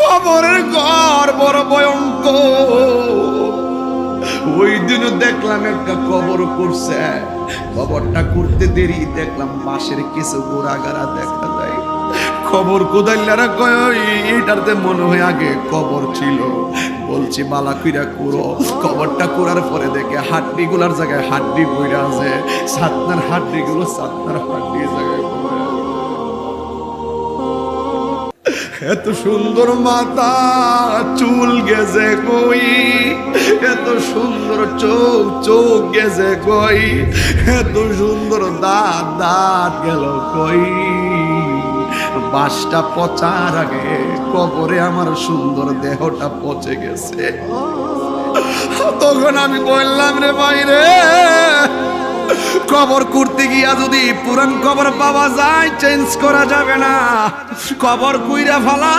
কবরের ঘর বড় ভয়ঙ্কর। ওই দিনও দেখলাম একটা কবর করছে, কবরটা করতে দেরি দেখলাম পাশের কিছু গোড়াগাড়া দেখা যায়। কবর কোদাইলারা কয় এটাতে মনে হয় আগে কবর ছিল। বলছি বালা কইরা কুড়ো। কবরটা কুড়ার পরে দেখে হাড্ডি গুলার জায়গায় হাড্ডি পইরা আছে, সাতনার হাড্ডি গুলো সাতনার হাড্ডি জায়গায় পড়ে আছে। এত সুন্দর মাথা, চুল গেছে কই, এত সুন্দর চোখ, চোখ গেছে কই, এত সুন্দর দাঁত, দাঁত গেল কই। বাসটা পচার আগে কবরে আমার সুন্দর দেহটা পচে গেছে। তখন আমি বললাম রে ভাই রে, কবর করতে গিয়া যদি পুরান কবর পাওয়া যায় চেঞ্জ করা যাবে না, কবর কুইরা ফেলা।